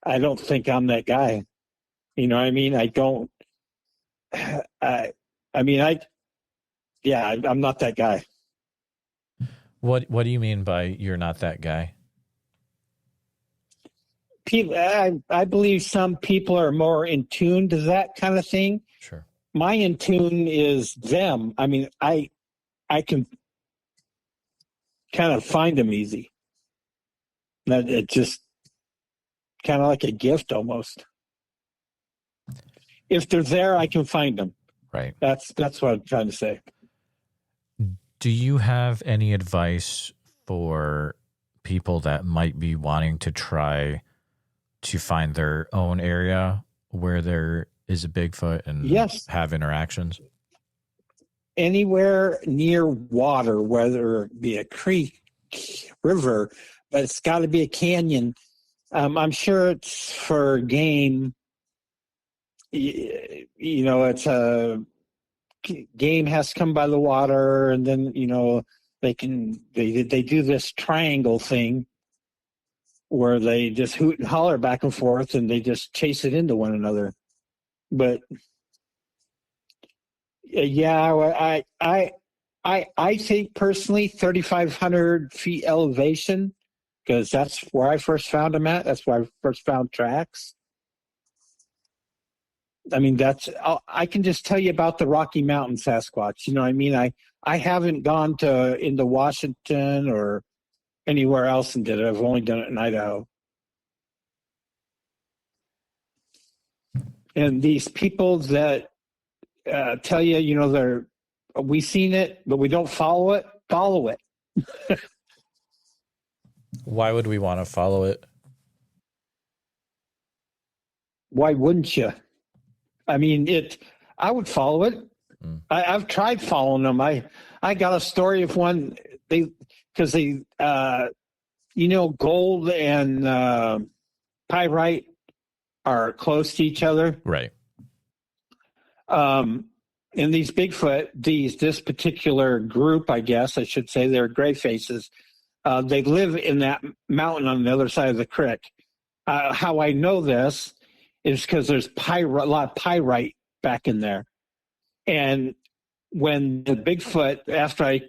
I don't think I'm that guy. You know what I mean? I don't. I'm not that guy. What do you mean by you're not that guy? People, I believe some people are more in tune to that kind of thing. Sure. My in tune is them. I mean, I can kind of find them easy. That it just kind of like a gift almost. If they're there, I can find them. Right. That's what I'm trying to say. Do you have any advice for people that might be wanting to try to find their own area where there is a Bigfoot and yes, have interactions? Anywhere near water, whether it be a creek, river, but it's got to be a canyon. I'm sure it's for game. It's a game has to come by the water, and then they do this triangle thing where they just hoot and holler back and forth, and they just chase it into one another. But yeah, I think personally 3,500 feet elevation, because that's where I first found them at. That's where I first found tracks. I mean, I can just tell you about the Rocky Mountain Sasquatch. You know what I mean? I haven't gone into Washington or anywhere else and did it. I've only done it in Idaho. And these people that tell you, we seen it, but we don't follow it. Follow it. Why would we want to follow it? Why wouldn't you? I mean, I would follow it. I've tried following them. I got a story of one. Because gold and pyrite are close to each other. Right. And these Bigfoot, this particular group, I guess I should say, they're gray faces. They live in that mountain on the other side of the creek. How I know this is because there's a lot of pyrite back in there. And when the Bigfoot, after I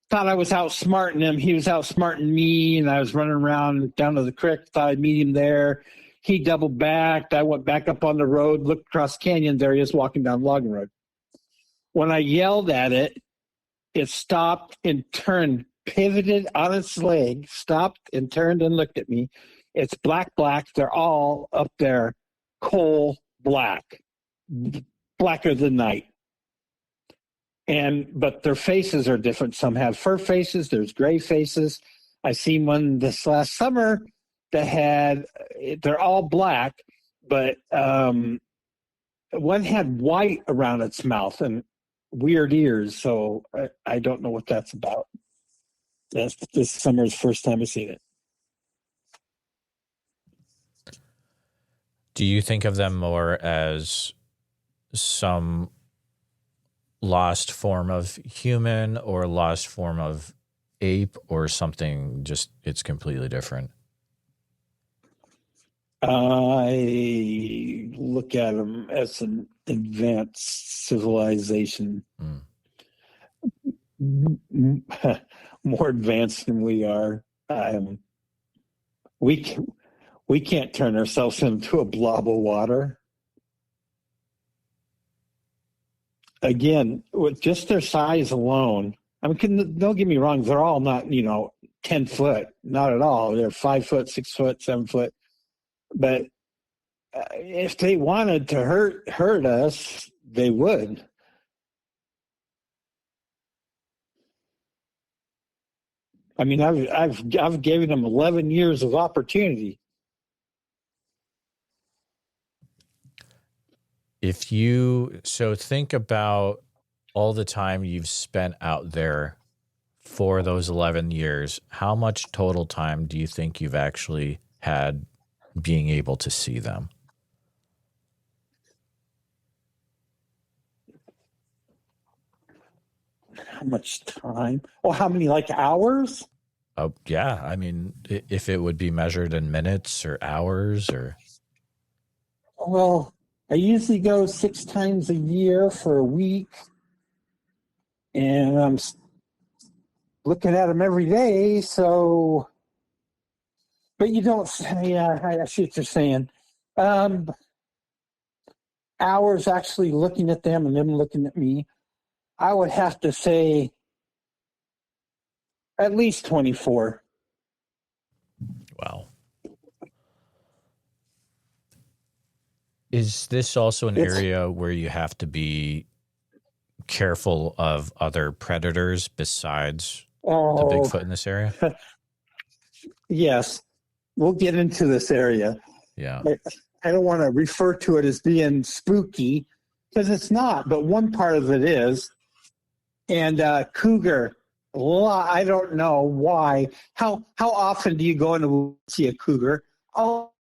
thought I was outsmarting him, he was outsmarting me, and I was running around down to the creek, thought I'd meet him there. He doubled back. I went back up on the road, looked across the canyon. There he is walking down the logging road. When I yelled at it, it stopped and turned, pivoted on its leg, stopped and turned and looked at me. It's black. They're all up there, coal black, blacker than night. But their faces are different. Some have fur faces. There's gray faces. I seen one this last summer that they're all black, but one had white around its mouth and weird ears. So I don't know what that's about. This summer's first time I've seen it. Do you think of them more as some lost form of human or lost form of ape or something just it's completely different? I look at them as an advanced civilization. More advanced than we are. We can't turn ourselves into a blob of water. Again, with just their size alone, I mean, don't get me wrong, they're all not, 10 foot, not at all. They're 5 foot, 6 foot, 7 foot. But if they wanted to hurt us, they would. I mean, I've given them 11 years of opportunity. So think about all the time you've spent out there for those 11 years. How much total time do you think you've actually had being able to see them? how much time? Oh, how many, like, hours? Oh, yeah. I mean, if it would be measured in minutes or hours or. Well, I usually go 6 times a year for a week, and I'm looking at them every day. So, but you don't. Yeah, I see what you're saying. Um, Hours actually looking at them and them looking at me. I would have to say at least 24. Wow. Is this also an area where you have to be careful of other predators besides the Bigfoot in this area? Yes, we'll get into this area. Yeah. I don't want to refer to it as being spooky because it's not, but one part of it is. And cougar, I don't know why. How often do you go in to see a cougar? Oh,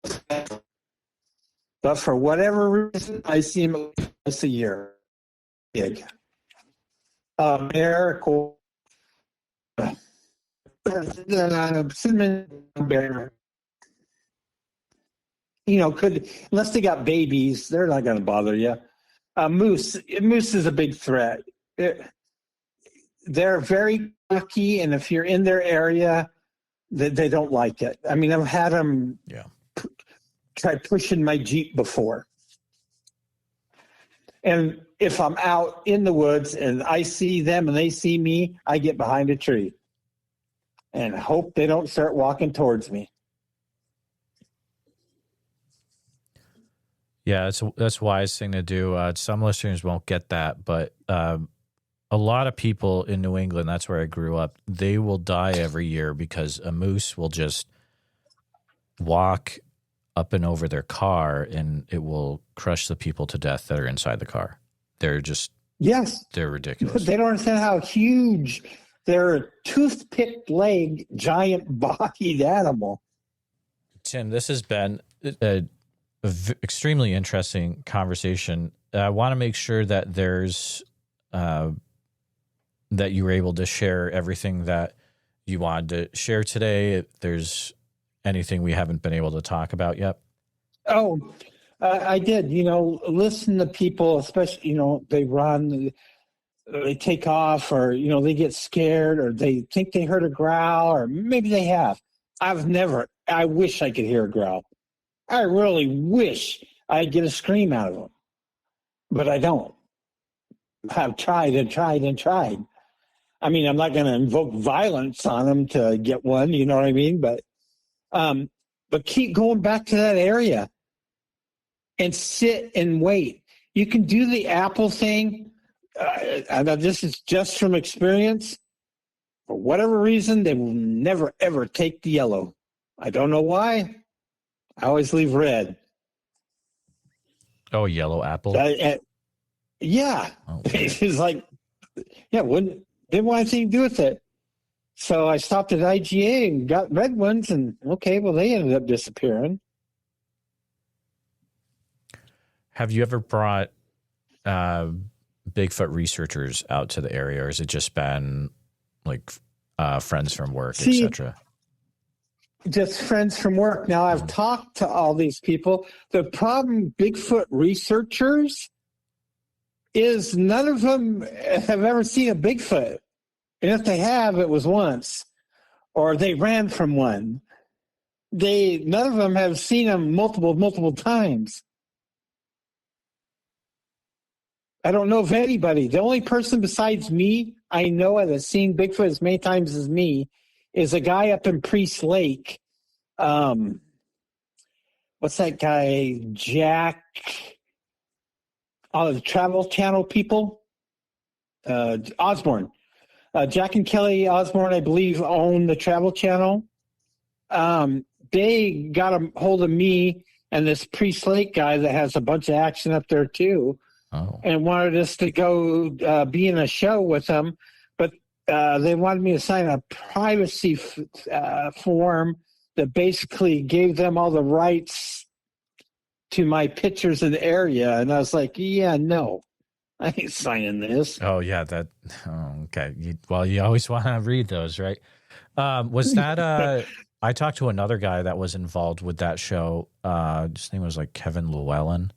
but for whatever reason, I see him once a year. Big. Miracle. Cinnamon bear. You know, unless they got babies, they're not going to bother you. Moose is a big threat. They're very lucky, and if you're in their area, they don't like it. I mean, I've had them try pushing my Jeep before. And if I'm out in the woods and I see them and they see me, I get behind a tree and hope they don't start walking towards me. Yeah, that's a wise thing to do. Some listeners won't get that, but a lot of people in New England, that's where I grew up, they will die every year because a moose will just walk up and over their car and it will crush the people to death that are inside the car. They're just, they're ridiculous. They don't understand how huge they're a toothpick leg, giant bodied animal. Tim, this has been an extremely interesting conversation. I want to make sure that there's, that you were able to share everything that you wanted to share today. If there's anything we haven't been able to talk about yet. Oh, I did, listen to people, especially, they run, they take off, or, they get scared, or they think they heard a growl, or maybe they have. I wish I could hear a growl. I really wish I'd get a scream out of them, but I don't. I've tried and tried and tried. I mean, I'm not going to invoke violence on them to get one, you know what I mean? But keep going back to that area and sit and wait. You can do the apple thing. I know this is just from experience. For whatever reason, they will never, ever take the yellow. I don't know why. I always leave red. Oh, yellow apple? Yeah. Oh, it's like, didn't want anything to do with it. So I stopped at IGA and got red ones, and okay, well, they ended up disappearing. Have you ever brought Bigfoot researchers out to the area, or has it just been like friends from work, etc.? Just friends from work. Now, I've talked to all these people. The problem, Bigfoot researchers, is none of them have ever seen a Bigfoot. And if they have, it was once, or they ran from one. None of them have seen them multiple times. I don't know of anybody. The only person besides me I know that has seen Bigfoot as many times as me is a guy up in Priest Lake. What's that guy? Jack? All the Travel Channel people? Osborne. Jack and Kelly Osborne, I believe, own the Travel Channel. They got a hold of me and this Priest Lake guy that has a bunch of action up there too, and wanted us to go be in a show with them. But they wanted me to sign a privacy form that basically gave them all the rights to my pictures in the area. And I was like, yeah, no. I ain't signing this. Oh yeah, that. Oh, okay. You always want to read those, right? Was that I talked to another guy that was involved with that show. His name was like Kevin Llewellyn.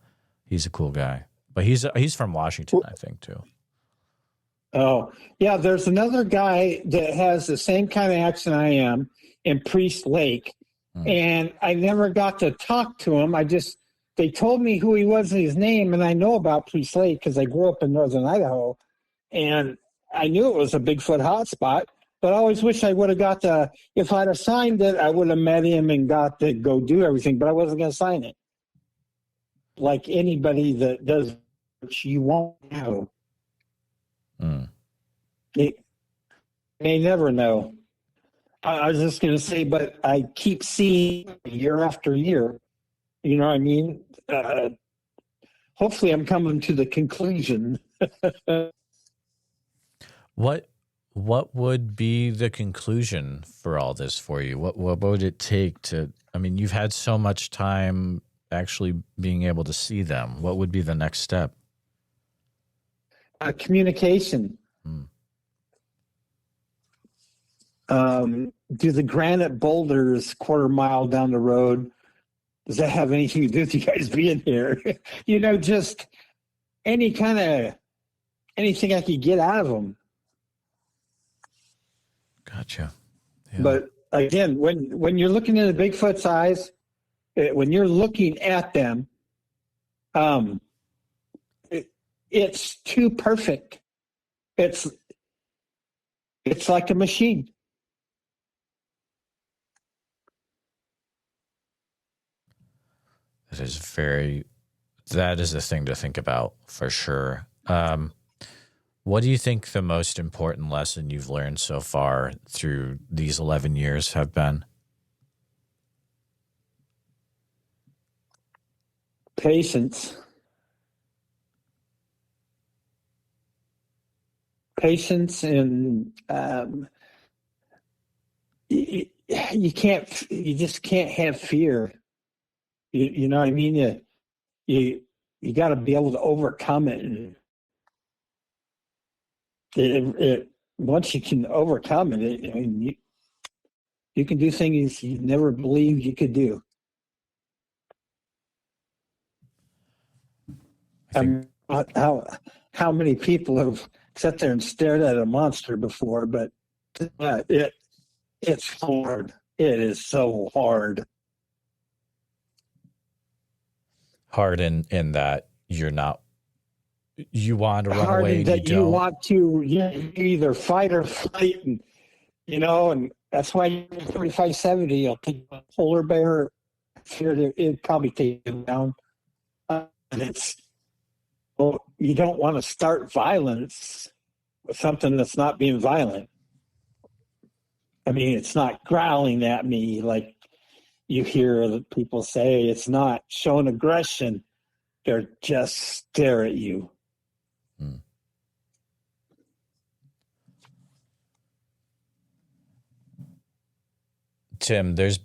He's a cool guy, but he's from Washington, I think, too. Oh, yeah. There's another guy that has the same kind of accent I am in Priest Lake, and I never got to talk to him. They told me who he was and his name, and I know about Priest Lake because I grew up in Northern Idaho, and I knew it was a Bigfoot hotspot. But I always wish I would have got to. If I'd have signed it, I would have met him and got to go do everything. But I wasn't going to sign it. Like anybody that does, you won't know. They may never know. I was just going to say, but I keep seeing year after year. You know what I mean? Hopefully I'm coming to the conclusion. What would be the conclusion for all this for you? What would it take to, I mean, you've had so much time actually being able to see them. What would be the next step? Communication. Do the granite boulders quarter-mile down the road, does that have anything to do with you guys being here? Just anything I could get out of them. Gotcha. Yeah. But again, when you're looking into Bigfoot's eyes, when you're looking at them, it's too perfect. It's like a machine. That is a thing to think about for sure. What do you think the most important lesson you've learned so far through these 11 years have been? Patience. Patience, and you just can't have fear. You know what I mean? You got to be able to overcome it. And once you can overcome it, I mean, you can do things you never believed you could do. How many people have sat there and stared at a monster before? But it's hard. It is so hard. Hard in that you want to run away and that you want to either fight or flight, and and that's why 3570, you'll take a polar bear, it'd probably take you down. And you don't want to start violence with something that's not being violent. I mean, it's not growling at me like you hear people say. It's not showing aggression. They're just stare at you. Tim, there's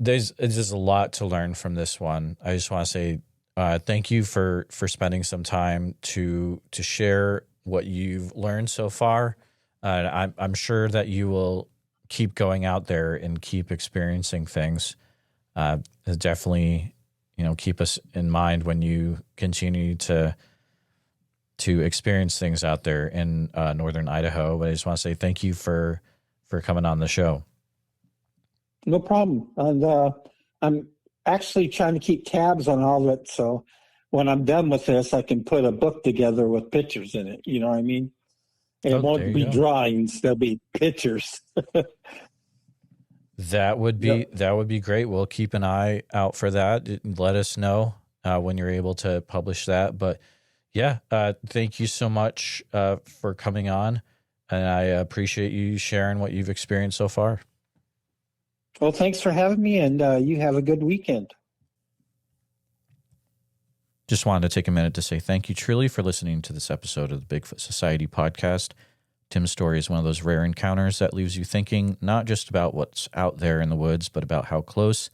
just a lot to learn from this one. I just want to say thank you for spending some time to share what you've learned so far. I'm sure that you will keep going out there and keep experiencing things. Definitely, keep us in mind when you continue to experience things out there in Northern Idaho. But I just want to say thank you for coming on the show. No problem. And I'm actually trying to keep tabs on all of it, so when I'm done with this, I can put a book together with pictures in it. You know what I mean? It won't be drawings; they'll be pictures. That would be great. We'll keep an eye out for that. Let us know when you're able to publish that. But yeah, thank you so much for coming on, and I appreciate you sharing what you've experienced so far. Well, thanks for having me, and you have a good weekend. Just wanted to take a minute to say thank you truly for listening to this episode of the Bigfoot Society podcast. Tim's story is one of those rare encounters that leaves you thinking not just about what's out there in the woods, but about how close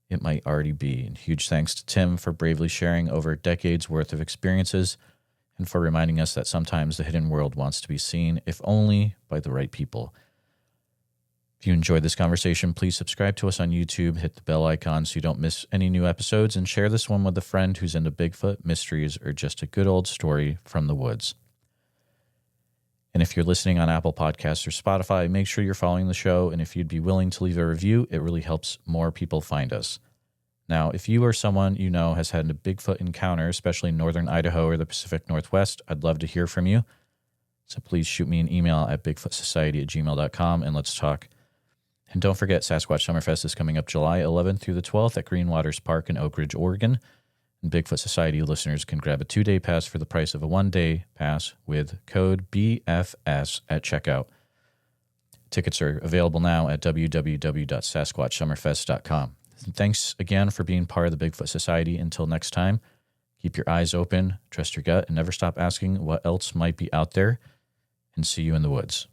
it might already be. And huge thanks to Tim for bravely sharing over decades worth of experiences and for reminding us that sometimes the hidden world wants to be seen, if only by the right people. If you enjoyed this conversation, please subscribe to us on YouTube, hit the bell icon so you don't miss any new episodes, and share this one with a friend who's into Bigfoot, mysteries, or just a good old story from the woods. And if you're listening on Apple Podcasts or Spotify, make sure you're following the show, and if you'd be willing to leave a review, it really helps more people find us. Now, if you or someone you know has had a Bigfoot encounter, especially in Northern Idaho or the Pacific Northwest, I'd love to hear from you. So please shoot me an email at bigfootsociety@gmail.com and let's talk. And don't forget, Sasquatch Summerfest is coming up July 11th through the 12th at Green Waters Park in Oak Ridge, Oregon. And Bigfoot Society listeners can grab a 2-day pass for the price of a 1-day pass with code BFS at checkout. Tickets are available now at www.sasquatchsummerfest.com. Thanks again for being part of the Bigfoot Society. Until next time, keep your eyes open, trust your gut, and never stop asking what else might be out there. And see you in the woods.